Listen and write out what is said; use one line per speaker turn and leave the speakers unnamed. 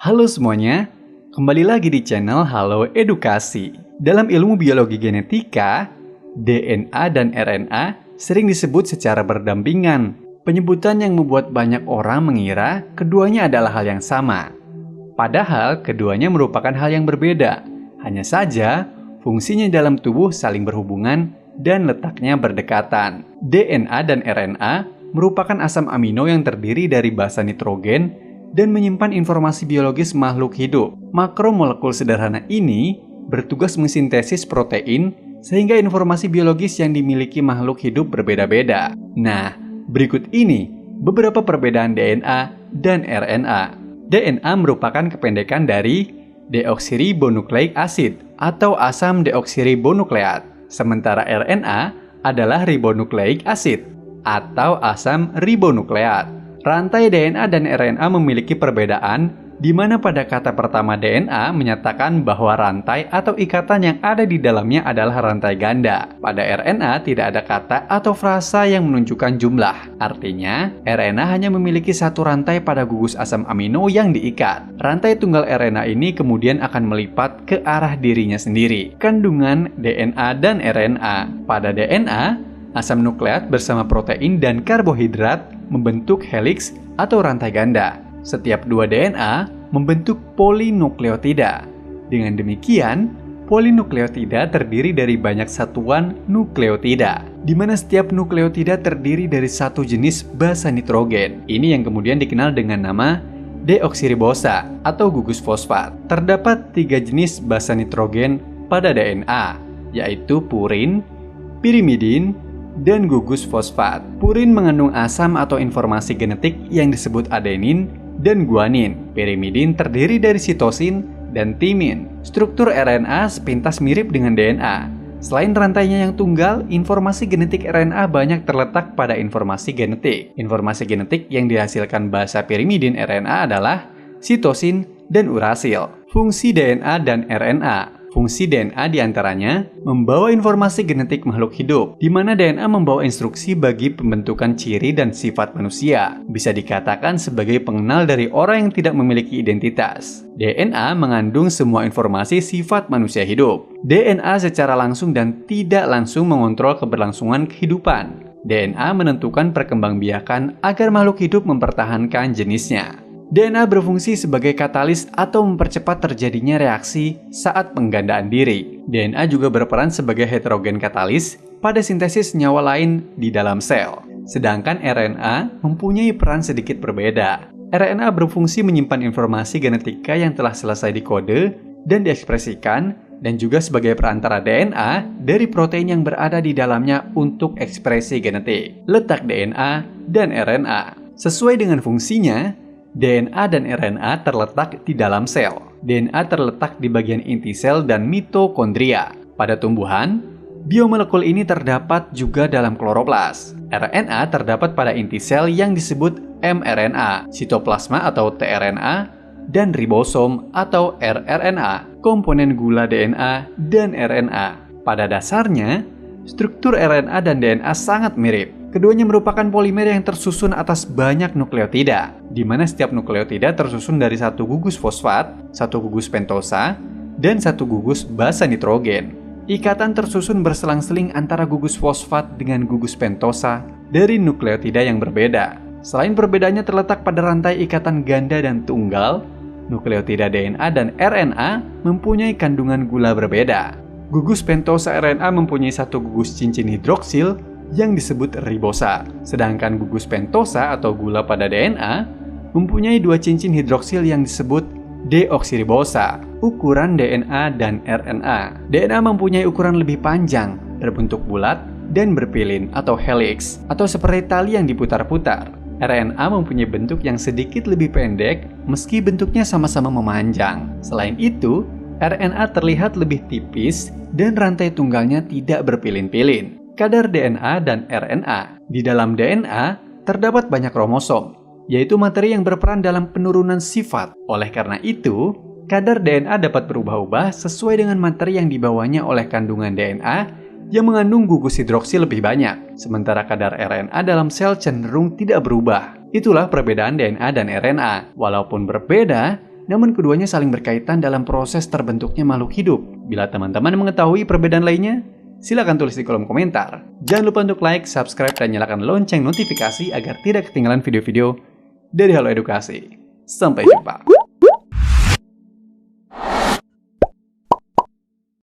Halo semuanya, kembali lagi di channel Halo Edukasi. Dalam ilmu biologi genetika, DNA dan RNA sering disebut secara berdampingan. Penyebutan yang membuat banyak orang mengira keduanya adalah hal yang sama. Padahal keduanya merupakan hal yang berbeda. Hanya saja, fungsinya dalam tubuh saling berhubungan dan letaknya berdekatan. DNA dan RNA merupakan asam amino yang terdiri dari basa nitrogen dan menyimpan informasi biologis makhluk hidup. Makromolekul sederhana ini bertugas mensintesis protein sehingga informasi biologis yang dimiliki makhluk hidup berbeda-beda. Nah, berikut ini beberapa perbedaan DNA dan RNA. DNA merupakan kependekan dari deoksiribonukleik acid atau asam deoksiribonukleat, sementara RNA adalah ribonukleik acid atau asam ribonukleat. Rantai DNA dan RNA memiliki perbedaan, di mana pada kata pertama DNA menyatakan bahwa rantai atau ikatan yang ada di dalamnya adalah rantai ganda. Pada RNA tidak ada kata atau frasa yang menunjukkan jumlah. Artinya, RNA hanya memiliki satu rantai pada gugus asam amino yang diikat. Rantai tunggal RNA ini kemudian akan melipat ke arah dirinya sendiri. Kandungan DNA dan RNA. Pada DNA, asam nukleat bersama protein dan karbohidrat membentuk heliks atau rantai ganda. Setiap dua DNA membentuk polinukleotida. Dengan demikian, polinukleotida terdiri dari banyak satuan nukleotida, di mana setiap nukleotida terdiri dari satu jenis basa nitrogen. Ini yang kemudian dikenal dengan nama deoksiribosa atau gugus fosfat. Terdapat 3 jenis basa nitrogen pada DNA, yaitu purin, pirimidin, dan gugus fosfat. Purin mengandung asam atau informasi genetik yang disebut adenin dan guanin. Pirimidin terdiri dari sitosin dan timin. Struktur RNA sepintas mirip dengan DNA. Selain rantainya yang tunggal, informasi genetik RNA banyak terletak pada informasi genetik. Informasi genetik yang dihasilkan basa pirimidin RNA adalah sitosin dan urasil. Fungsi DNA dan RNA. Fungsi DNA diantaranya membawa informasi genetik makhluk hidup, di mana DNA membawa instruksi bagi pembentukan ciri dan sifat manusia. Bisa dikatakan sebagai pengenal dari orang yang tidak memiliki identitas. DNA mengandung semua informasi sifat manusia hidup. DNA secara langsung dan tidak langsung mengontrol keberlangsungan kehidupan. DNA menentukan perkembangbiakan agar makhluk hidup mempertahankan jenisnya. DNA berfungsi sebagai katalis atau mempercepat terjadinya reaksi saat penggandaan diri. DNA juga berperan sebagai heterogen katalis pada sintesis senyawa lain di dalam sel. Sedangkan RNA mempunyai peran sedikit berbeda. RNA berfungsi menyimpan informasi genetika yang telah selesai dikode dan diekspresikan, dan juga sebagai perantara DNA dari protein yang berada di dalamnya untuk ekspresi genetik. Letak DNA dan RNA. Sesuai dengan fungsinya, DNA dan RNA terletak di dalam sel. DNA terletak di bagian inti sel dan mitokondria. Pada tumbuhan, biomolekul ini terdapat juga dalam kloroplas. RNA terdapat pada inti sel yang disebut mRNA, sitoplasma atau tRNA, dan ribosom atau rRNA, komponen gula DNA dan RNA. Pada dasarnya, struktur RNA dan DNA sangat mirip. Keduanya merupakan polimer yang tersusun atas banyak nukleotida, di mana setiap nukleotida tersusun dari satu gugus fosfat, satu gugus pentosa, dan satu gugus basa nitrogen. Ikatan tersusun berselang-seling antara gugus fosfat dengan gugus pentosa dari nukleotida yang berbeda. Selain perbedaannya terletak pada rantai ikatan ganda dan tunggal, nukleotida DNA dan RNA mempunyai kandungan gula berbeda. Gugus pentosa RNA mempunyai satu gugus cincin hidroksil yang disebut ribosa, sedangkan gugus pentosa atau gula pada DNA mempunyai 2 cincin hidroksil yang disebut deoksiribosa. Ukuran DNA dan RNA. DNA mempunyai ukuran lebih panjang, berbentuk bulat, dan berpilin atau helix, atau seperti tali yang diputar-putar. RNA mempunyai bentuk yang sedikit lebih pendek, meski bentuknya sama-sama memanjang. Selain itu, RNA terlihat lebih tipis dan rantai tunggalnya tidak berpilin-pilin. Kadar DNA dan RNA. Di dalam DNA terdapat banyak kromosom, yaitu materi yang berperan dalam penurunan sifat. Oleh karena itu, kadar DNA dapat berubah-ubah sesuai dengan materi yang dibawanya oleh kandungan DNA yang mengandung gugus hidroksil lebih banyak, sementara kadar RNA dalam sel cenderung tidak berubah. Itulah perbedaan DNA dan RNA. Walaupun berbeda, namun keduanya saling berkaitan dalam proses terbentuknya makhluk hidup. Bila teman-teman mengetahui perbedaan lainnya, silakan tulis di kolom komentar. Jangan lupa untuk like, subscribe, dan nyalakan lonceng notifikasi agar tidak ketinggalan video-video dari Halo Edukasi. Sampai jumpa.